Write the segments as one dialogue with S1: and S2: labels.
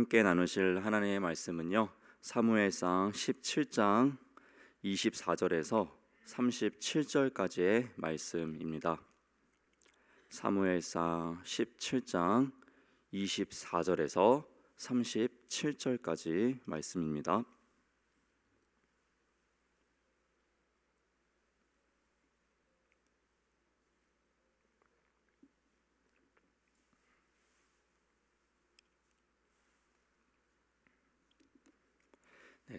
S1: 함께 나누실 하나님의 말씀은요, 사무엘상 17장 24절에서 37절까지의 말씀입니다. 사무엘상 17장 24절에서 37절까지 말씀입니다.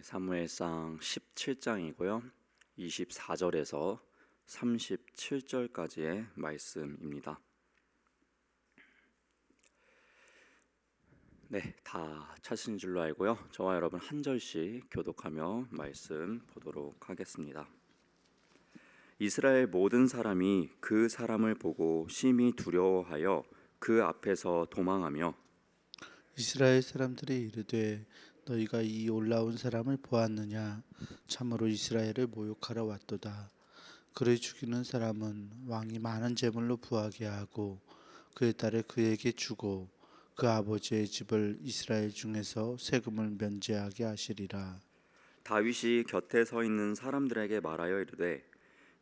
S1: 사무엘상 17장이고요. 24절에서 37절까지의 말씀입니다. 다 찾으신 줄로 알고요. 저와 여러분 한 절씩 교독하며 말씀 보도록 하겠습니다. 이스라엘 모든 사람이 그 사람을 보고 심히 두려워하여 그 앞에서 도망하며
S2: 이스라엘 사람들이 이르되 너희가 이 올라온 사람을 보았느냐? 참으로 이스라엘을 모욕하러 왔도다. 그를 죽이는 사람은 왕이 많은 제물로 부하게 하고 그의 딸을 그에게 주고 그 아버지의 집을 이스라엘 중에서 세금을 면제하게 하시리라.
S1: 다윗이 곁에 서 있는 사람들에게 말하여 이르되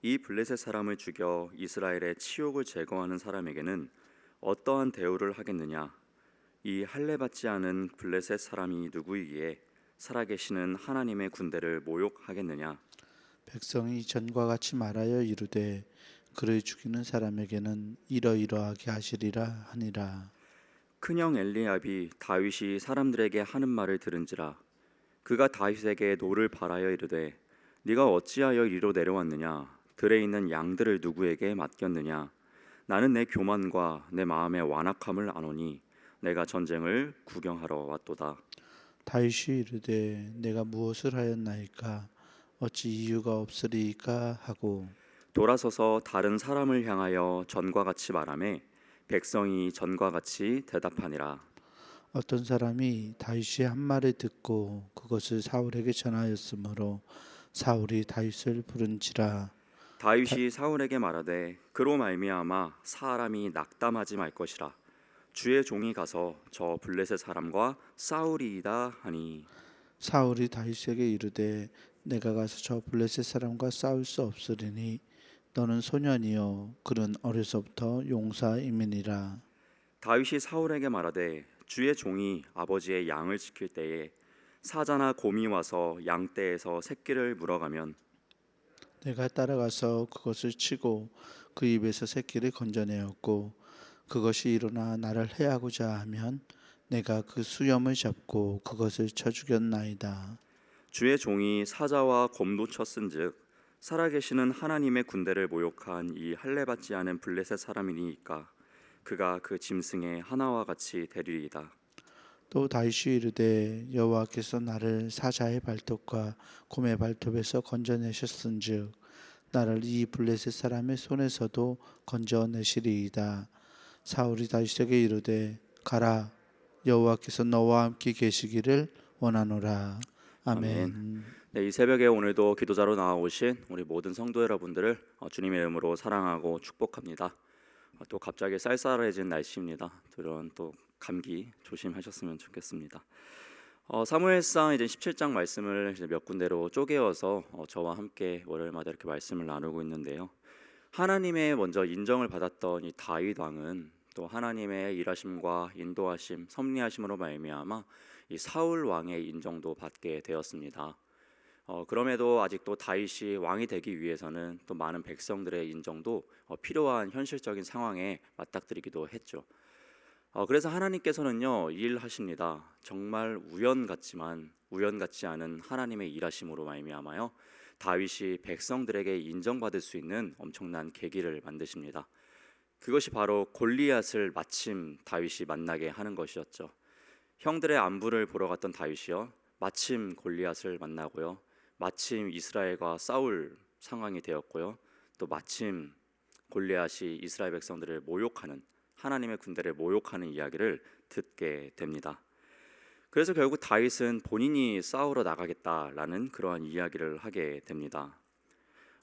S1: 이 블레셋 사람을 죽여 이스라엘의 치욕을 제거하는 사람에게는 어떠한 대우를 하겠느냐? 이 할례받지 않은 블레셋 사람이 누구이기에 살아계시는 하나님의 군대를 모욕하겠느냐?
S2: 백성이 전과 같이 말하여 이르되 그를 죽이는 사람에게는 이러이러하게 하시리라 하니라.
S1: 큰형 엘리압이 다윗이 사람들에게 하는 말을 들은지라 그가 다윗에게 노를 바라여 이르되 네가 어찌하여 이리로 내려왔느냐? 들에 있는 양들을 누구에게 맡겼느냐? 나는 내 교만과 내 마음의 완악함을 아노니 내가 전쟁을 구경하러 왔도다.
S2: 다윗이 이르되 내가 무엇을 하였나이까? 어찌 이유가 없으리이까 하고
S1: 돌아서서 다른 사람을 향하여 전과 같이 말하매 백성이 전과 같이 대답하니라.
S2: 어떤 사람이 다윗의 한 말을 듣고 그것을 사울에게 전하였으므로 사울이 다윗을 부른지라.
S1: 다윗이 사울에게 말하되 그로 말미암아 사람이 낙담하지 말 것이라. 주의 종이 가서 저 블레셋 사람과 싸우리이다 하니
S2: 사울이 다윗에게 이르되 내가 가서 저 블레셋 사람과 싸울 수 없으리니 너는 소년이요 그는 어려서부터 용사임이니라.
S1: 다윗이 사울에게 말하되 주의 종이 아버지의 양을 지킬 때에 사자나 곰이 와서 양떼에서 새끼를 물어가면
S2: 내가 따라가서 그것을 치고 그 입에서 새끼를 건져내었고 그것이 일어나 나를 해하고자 하면 내가 그 수염을 잡고 그것을 쳐 죽였나이다.
S1: 주의 종이 사자와 곰도 쳤은즉 살아계시는 하나님의 군대를 모욕한 이 할례받지 않은 블레셋 사람이니까 그가 그 짐승의 하나와 같이 되리이다.
S2: 또 다윗이 이르되 여호와께서 나를 사자의 발톱과 곰의 발톱에서 건져내셨은즉 나를 이 블레셋 사람의 손에서도 건져내시리이다. 사울이 다윗에게 이르되 가라 여호와께서 너와 함께 계시기를 원하노라.
S1: 아멘.
S2: 아멘.
S1: 이 새벽에 오늘도 기도자로 나와오신 우리 모든 성도 여러분들을 주님의 이름으로 사랑하고 축복합니다. 또 갑자기 쌀쌀해진 날씨입니다. 그런 또 감기 조심하셨으면 좋겠습니다. 사무엘상 이제 17장 말씀을 이제 몇 군데로 쪼개어서 저와 함께 월요일마다 이렇게 말씀을 나누고 있는데요. 하나님의 먼저 인정을 받았던 이 다윗 왕은 또 하나님의 일하심과 인도하심, 섭리하심으로 말미암아 이 사울 왕의 인정도 받게 되었습니다. 그럼에도 아직도 다윗이 왕이 되기 위해서는 또 많은 백성들의 인정도 필요한 현실적인 상황에 맞닥뜨리기도 했죠. 그래서 하나님께서는요 일하십니다. 정말 우연 같지만 우연 같지 않은 하나님의 일하심으로 말미암아요 다윗이 백성들에게 인정받을 수 있는 엄청난 계기를 만드십니다. 그것이 바로 골리앗을 마침 다윗이 만나게 하는 것이었죠. 형들의 안부를 보러 갔던 다윗이요 마침 골리앗을 만나고요 마침 이스라엘과 싸울 상황이 되었고요 또 마침 골리앗이 이스라엘 백성들을 모욕하는 하나님의 군대를 모욕하는 이야기를 듣게 됩니다. 그래서 결국 다윗은 본인이 싸우러 나가겠다라는 그러한 이야기를 하게 됩니다.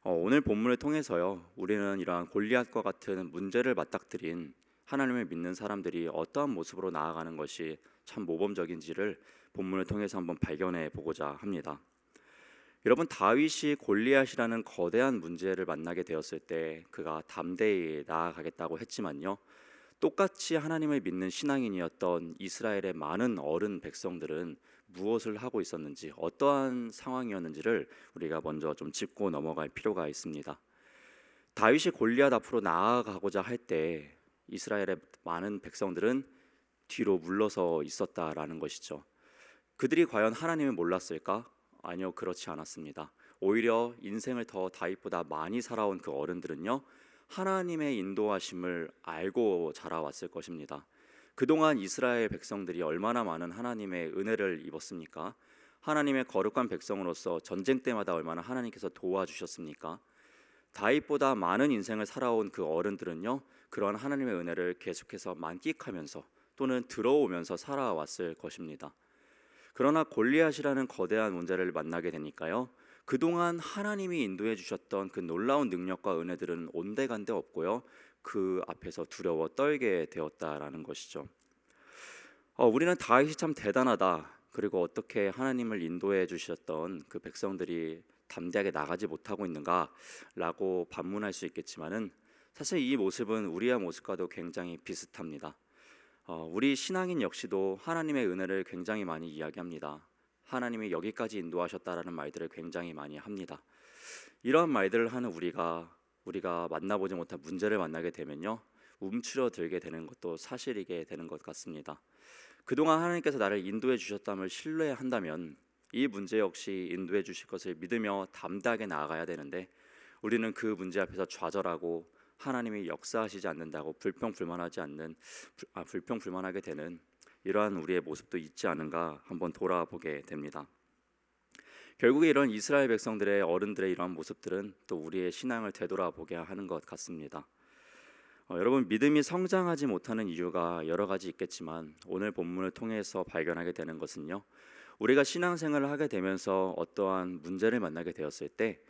S1: 오늘 본문을 통해서요 우리는 이러한 골리앗과 같은 문제를 맞닥뜨린 하나님을 믿는 사람들이 어떠한 모습으로 나아가는 것이 참 모범적인지를 본문을 통해서 한번 발견해 보고자 합니다. 여러분, 다윗이 골리앗이라는 거대한 문제를 만나게 되었을 때 그가 담대히 나아가겠다고 했지만요, 똑같이 하나님을 믿는 신앙인이었던 이스라엘의 많은 어른 백성들은 무엇을 하고 있었는지, 어떠한 상황이었는지를 우리가 먼저 좀 짚고 넘어갈 필요가 있습니다. 다윗이 골리앗 앞으로 나아가고자 할 때 이스라엘의 많은 백성들은 뒤로 물러서 있었다라는 것이죠. 그들이 과연 하나님을 몰랐을까? 아니요, 그렇지 않았습니다. 오히려 인생을 더 다윗보다 많이 살아온 그 어른들은요, 하나님의 인도하심을 알고 자라왔을 것입니다. 그동안 이스라엘 백성들이 얼마나 많은 하나님의 은혜를 입었습니까? 하나님의 거룩한 백성으로서 전쟁 때마다 얼마나 하나님께서 도와주셨습니까? 다윗보다 많은 인생을 살아온 그 어른들은요, 그러한 하나님의 은혜를 계속해서 만끽하면서 또는 들어오면서 살아왔을 것입니다. 그러나 골리앗이라는 거대한 문제를 만나게 되니까요, 그동안 하나님이 인도해 주셨던 그 놀라운 능력과 은혜들은 온데간데 없고요, 그 앞에서 두려워 떨게 되었다라는 것이죠. 우리는 다윗이 참 대단하다, 그리고 어떻게 하나님을 인도해 주셨던 그 백성들이 담대하게 나가지 못하고 있는가라고 반문할 수 있겠지만은, 사실 이 모습은 우리의 모습과도 굉장히 비슷합니다. 우리 신앙인 역시도 하나님의 은혜를 굉장히 많이 이야기합니다. 하나님이 여기까지 인도하셨다라는 말들을 굉장히 많이 합니다. 이런 말들을 하는 우리가 만나보지 못한 문제를 만나게 되면요, 움츠러들게 되는 것도 사실이게 되는 것 같습니다. 그동안 하나님께서 나를 인도해 주셨담을 신뢰한다면 이 문제 역시 인도해 주실 것을 믿으며 담대하게 나아가야 되는데, 우리는 그 문제 앞에서 좌절하고 하나님이 역사하시지 않는다고 불평불만하게 되는 이러한 우리의 모습도 있지 않은가 한번 돌아보게 됩니다. 결국에 이런 이스라엘 백성들의 어른들의 이러한 모습들은 또 우리의 신앙을 되돌아보게 하는 것 같습니다. 여러분, 믿음이 성장하지 못하는 이유가 여러 가지 있겠지만 오늘 본문을 통해서 발견하게 되는 것은요, 우리가 신앙생활을 하게 되면서 어떠한 문제를 만나게 되었을 때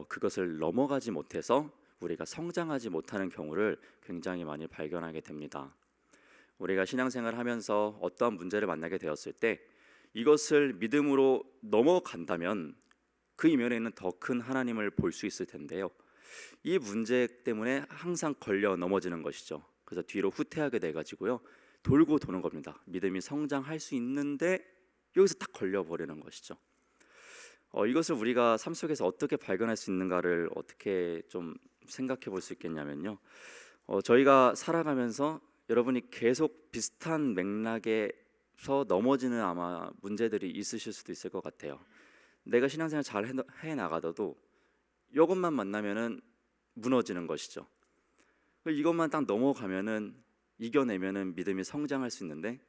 S1: 그것을 넘어가지 못해서 우리가 성장하지 못하는 경우를 굉장히 많이 발견하게 됩니다. 우리가 신앙생활을 하면서 어떠한 문제를 만나게 되었을 때 이것을 믿음으로 넘어간다면 그 이면에 있는 더 큰 하나님을 볼 수 있을 텐데요, 이 문제 때문에 항상 걸려 넘어지는 것이죠. 그래서 뒤로 후퇴하게 돼가지고요, 돌고 도는 겁니다. 믿음이 성장할 수 있는데 여기서 딱 걸려버리는 것이죠. 이것을 우리가 삶 속에서 어떻게 발견할 수 있는가를 어떻게 좀 생각해 볼 수 있겠냐면요, 저희가 살아가면서 여러분이 계속 비슷한 맥락에서 넘어지는 아마 문제들이 있으실 수도 있을 것 같아요. 내가 신앙생활 잘 해나가도 이것만 만나면은 무너지는 것이죠. 이것만 딱 넘어가면은, 이겨내면은 믿음이 성장할 수 있는데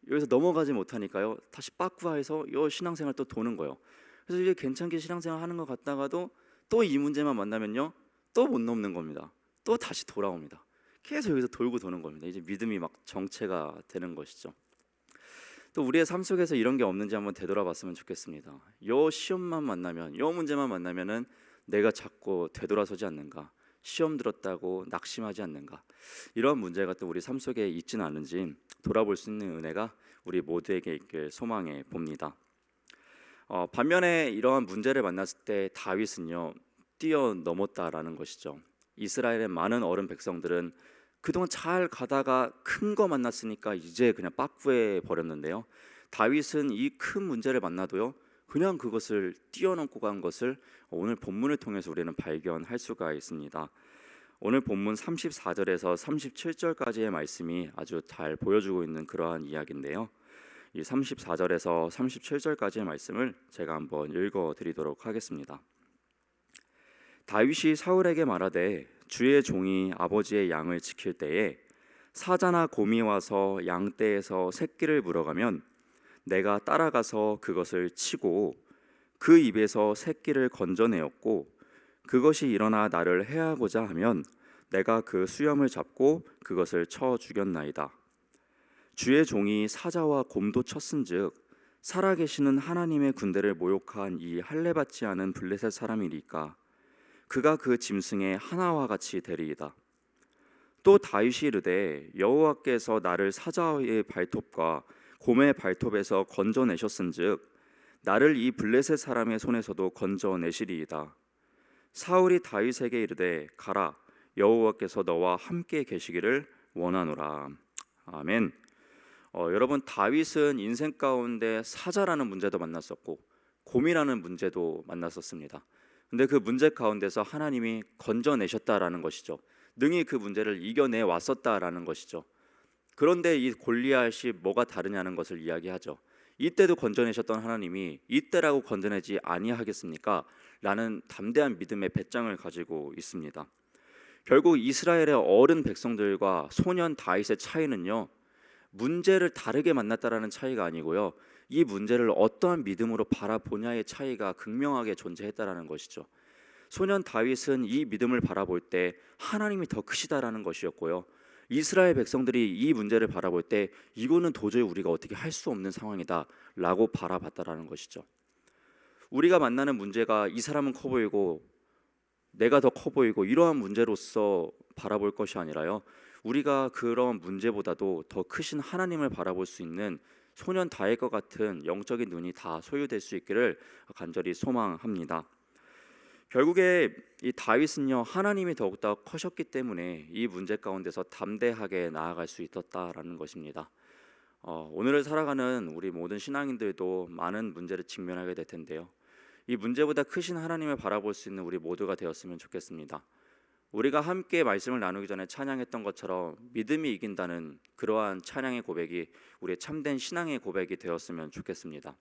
S1: 여기서 넘어가지 못하니까요, 다시 빠꾸해서 이 신앙생활 또 도는 거예요. 그래서 이게 괜찮게 신앙생활 하는 것 같다가도 또 이 문제만 만나면요, 또 못 넘는 겁니다. 또 다시 돌아옵니다. 계속 여기서 돌고 도는 겁니다. 이제 믿음이 막 정체가 되는 것이죠. 또 우리의 삶 속에서 이런 게 없는지 한번 되돌아봤으면 좋겠습니다. 요 시험만 만나면, 요 문제만 만나면은 내가 자꾸 되돌아서지 않는가, 시험 들었다고 낙심하지 않는가, 이런 문제가 또 우리 삶 속에 있지는 않은지 돌아볼 수 있는 은혜가 우리 모두에게 있길 소망해 봅니다. 반면에 이러한 문제를 만났을 때 다윗은요, 뛰어넘었다라는 것이죠. 이스라엘의 많은 어른 백성들은 그동안 잘 가다가 큰 거 만났으니까 이제 그냥 빠꾸해 버렸는데요, 다윗은 이 큰 문제를 만나도요, 그냥 그것을 뛰어넘고 간 것을 오늘 본문을 통해서 우리는 발견할 수가 있습니다. 오늘 본문 34절에서 37절까지의 말씀이 아주 잘 보여주고 있는 그러한 이야기인데요, 이 34절에서 37절까지의 말씀을 제가 한번 읽어드리도록 하겠습니다. 다윗이 사울에게 말하되 주의 종이 아버지의 양을 지킬 때에 사자나 곰이 와서 양떼에서 새끼를 물어가면 내가 따라가서 그것을 치고 그 입에서 새끼를 건져내었고, 그것이 일어나 나를 해하고자 하면 내가 그 수염을 잡고 그것을 쳐 죽였나이다. 주의 종이 사자와 곰도 쳤은즉 살아계시는 하나님의 군대를 모욕한 이 할례받지 않은 블레셋 사람이리까 그가 그 짐승의 하나와 같이 되리이다. 또 다윗이 이르되 여호와께서 나를 사자의 발톱과 곰의 발톱에서 건져내셨은즉 나를 이 블레셋 사람의 손에서도 건져내시리이다. 사울이 다윗에게 이르되 가라, 여호와께서 너와 함께 계시기를 원하노라. 아멘. 여러분, 다윗은 인생 가운데 사자라는 문제도 만났었고 곰이라는 문제도 만났었습니다. 근데 그 문제 가운데서 하나님이 건져내셨다라는 것이죠. 능히 그 문제를 이겨내 왔었다라는 것이죠. 그런데 이 골리앗이 뭐가 다르냐는 것을 이야기하죠. 이때도 건져내셨던 하나님이 이때라고 건져내지 아니하겠습니까? 라는 담대한 믿음의 배짱을 가지고 있습니다. 결국 이스라엘의 어른 백성들과 소년 다윗의 차이는요, 문제를 다르게 만났다라는 차이가 아니고요, 이 문제를 어떠한 믿음으로 바라보냐의 차이가 극명하게 존재했다라는 것이죠. 소년 다윗은 이 믿음을 바라볼 때 하나님이 더 크시다라는 것이었고요, 이스라엘 백성들이 이 문제를 바라볼 때 이거는 도저히 우리가 어떻게 할 수 없는 상황이다 라고 바라봤다라는 것이죠. 우리가 만나는 문제가 이 사람은 커 보이고 내가 더 커 보이고 이러한 문제로서 바라볼 것이 아니라요, 우리가 그런 문제보다도 더 크신 하나님을 바라볼 수 있는 소년 다윗과 같은 영적인 눈이 다 소유될 수 있기를 간절히 소망합니다. 결국에 이 다윗은요, 하나님이 더욱더 커셨기 때문에 이 문제 가운데서 담대하게 나아갈 수 있었다라는 것입니다. 오늘을 살아가는 우리 모든 신앙인들도 많은 문제를 직면하게 될 텐데요, 이 문제보다 크신 하나님을 바라볼 수 있는 우리 모두가 되었으면 좋겠습니다. 우리가 함께 말씀을 나누기 전에 찬양했던 것처럼 믿음이 이긴다는 그러한 찬양의 고백이 우리의 참된 신앙의 고백이 되었으면 좋겠습니다.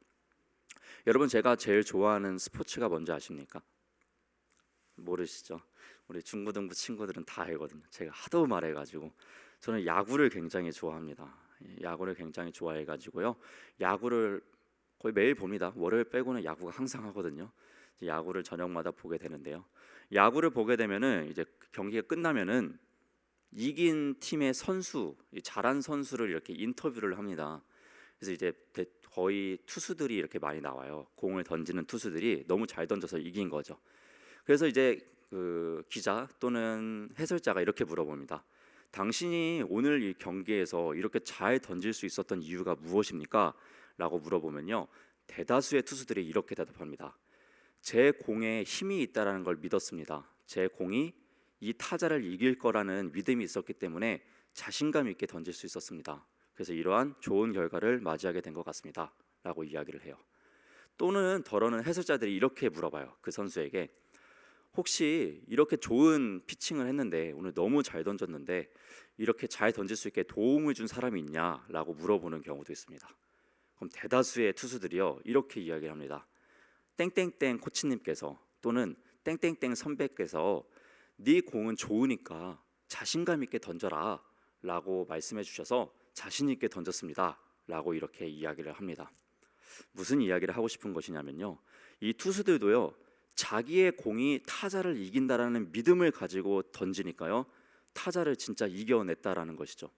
S1: 여러분, 제가 제일 좋아하는 스포츠가 뭔지 아십니까? 모르시죠? 우리 중고등부 친구들은 다 알거든요. 제가 하도 말해가지고 저는 야구를 굉장히 좋아합니다. 야구를 굉장히 좋아해가지고요, 야구를 거의 매일 봅니다. 월요일 빼고는 야구가 항상 하거든요. 야구를 저녁마다 보게 되는데요, 야구를 보게 되면은 이제 경기가 끝나면은 이긴 팀의 선수, 잘한 선수를 이렇게 인터뷰를 합니다. 그래서 이제 거의 투수들이 이렇게 많이 나와요. 공을 던지는 투수들이 너무 잘 던져서 이긴 거죠. 그래서 이제 그 기자 또는 해설자가 이렇게 물어봅니다. 당신이 오늘 이 경기에서 이렇게 잘 던질 수 있었던 이유가 무엇입니까? 라고 물어보면요, 대다수의 투수들이 이렇게 대답합니다. 제 공에 힘이 있다라는 걸 믿었습니다. 제 공이 이 타자를 이길 거라는 믿음이 있었기 때문에 자신감 있게 던질 수 있었습니다. 그래서 이러한 좋은 결과를 맞이하게 된 것 같습니다 라고 이야기를 해요. 또는 더러는 해설자들이 이렇게 물어봐요. 그 선수에게 혹시 이렇게 좋은 피칭을 했는데 오늘 너무 잘 던졌는데 이렇게 잘 던질 수 있게 도움을 준 사람이 있냐 라고 물어보는 경우도 있습니다. 그럼 대다수의 투수들이요, 이렇게 이야기를 합니다. 땡땡땡 코치님께서 또는 땡땡땡 선배께서 네 공은 좋으니까 자신감 있게 던져라 라고 말씀해 주셔서 자신 있게 던졌습니다 라고 이렇게 이야기를 합니다. 무슨 이야기를 하고 싶은 것이냐면요, 이 투수들도요, 자기의 공이 타자를 이긴다라는 믿음을 가지고 던지니까요, 타자를 진짜 이겨냈다라는 것이죠.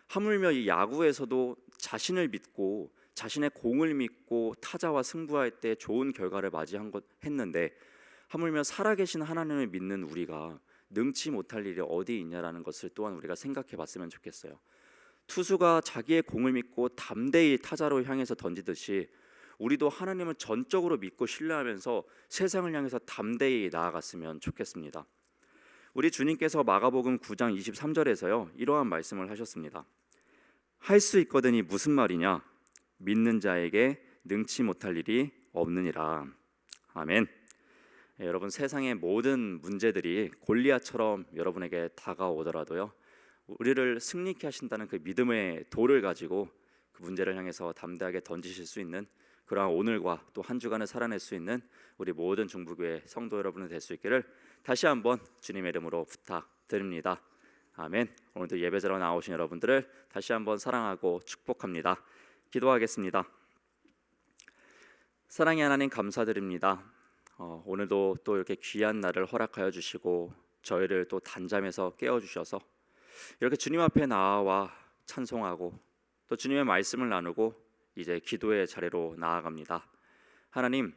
S1: 하물며 이 야구에서도 자신을 믿고 자신의 공을 믿고 타자와 승부할 때 좋은 결과를 했는데 하물며 살아계신 하나님을 믿는 우리가 능치 못할 일이 어디 있냐라는 것을 또한 우리가 생각해 봤으면 좋겠어요. 투수가 자기의 공을 믿고 담대히 타자로 향해서 던지듯이 우리도 하나님을 전적으로 믿고 신뢰하면서 세상을 향해서 담대히 나아갔으면 좋겠습니다. 우리 주님께서 마가복음 9장 23절에서요, 이러한 말씀을 하셨습니다. 할 수 있거든이 무슨 말이냐? 믿는 자에게 능치 못할 일이 없느니라. 아멘. 여러분, 세상의 모든 문제들이 골리앗처럼 여러분에게 다가오더라도요, 우리를 승리케 하신다는 그 믿음의 돌을 가지고 그 문제를 향해서 담대하게 던지실 수 있는 그러한 오늘과 또 한 주간을 살아낼 수 있는 우리 모든 중부교회 성도 여러분이 될 수 있기를 다시 한번 주님의 이름으로 부탁드립니다. 아멘. 오늘도 예배자로 나오신 여러분들을 다시 한번 사랑하고 축복합니다. 기도하겠습니다. 사랑의 하나님, 감사드립니다. 오늘도 또 이렇게 귀한 날을 허락하여 주시고 저희를 또 단잠에서 깨워주셔서 이렇게 주님 앞에 나와 찬송하고 또 주님의 말씀을 나누고 이제 기도의 자리로 나아갑니다. 하나님,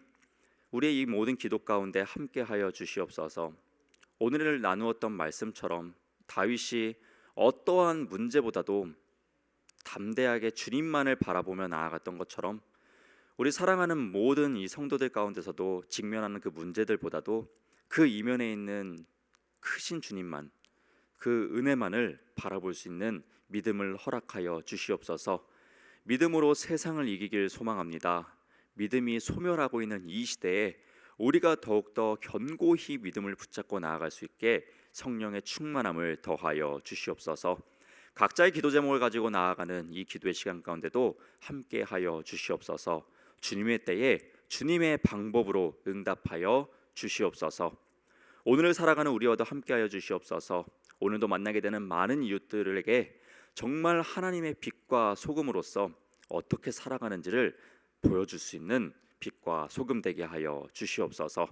S1: 우리의 이 모든 기도 가운데 함께하여 주시옵소서. 오늘 나누었던 말씀처럼 다윗이 어떠한 문제보다도 담대하게 주님만을 바라보며 나아갔던 것처럼 우리 사랑하는 모든 이 성도들 가운데서도 직면하는 그 문제들보다도 그 이면에 있는 크신 주님만, 그 은혜만을 바라볼 수 있는 믿음을 허락하여 주시옵소서. 믿음으로 세상을 이기길 소망합니다. 믿음이 소멸하고 있는 이 시대에 우리가 더욱더 견고히 믿음을 붙잡고 나아갈 수 있게 성령의 충만함을 더하여 주시옵소서. 각자의 기도 제목을 가지고 나아가는 이 기도의 시간 가운데도 함께하여 주시옵소서. 주님의 때에 주님의 방법으로 응답하여 주시옵소서. 오늘을 살아가는 우리와도 함께하여 주시옵소서. 오늘도 만나게 되는 많은 이웃들에게 정말 하나님의 빛과 소금으로서 어떻게 살아가는지를 보여줄 수 있는 빛과 소금 되게 하여 주시옵소서.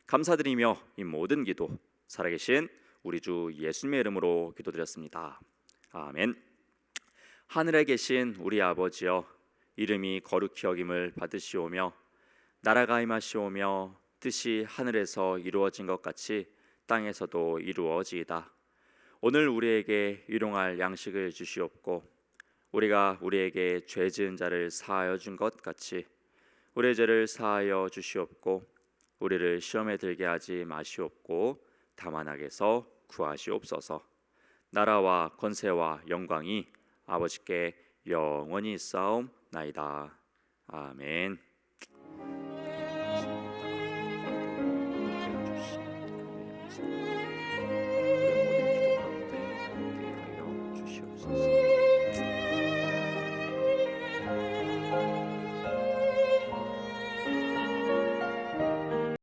S1: 감사드리며 이 모든 기도 살아계신 우리 주 예수님의 이름으로 기도드렸습니다. 아멘. 하늘에 계신 우리 아버지여, 이름이 거룩히 여김을 받으시오며 나라가 임하시오며 뜻이 하늘에서 이루어진 것 같이 땅에서도 이루어지이다. 오늘 우리에게 일용할 양식을 주시옵고 우리가 우리에게 죄 지은 자를 사하여 준 것 같이 우리의 죄를 사하여 주시옵고 우리를 시험에 들게 하지 마시옵고 다만 악에서 구하시옵소서. 나라와 권세와 영광이 아버지께 영원히 있사옵나이다. 아멘. 주시옵소서.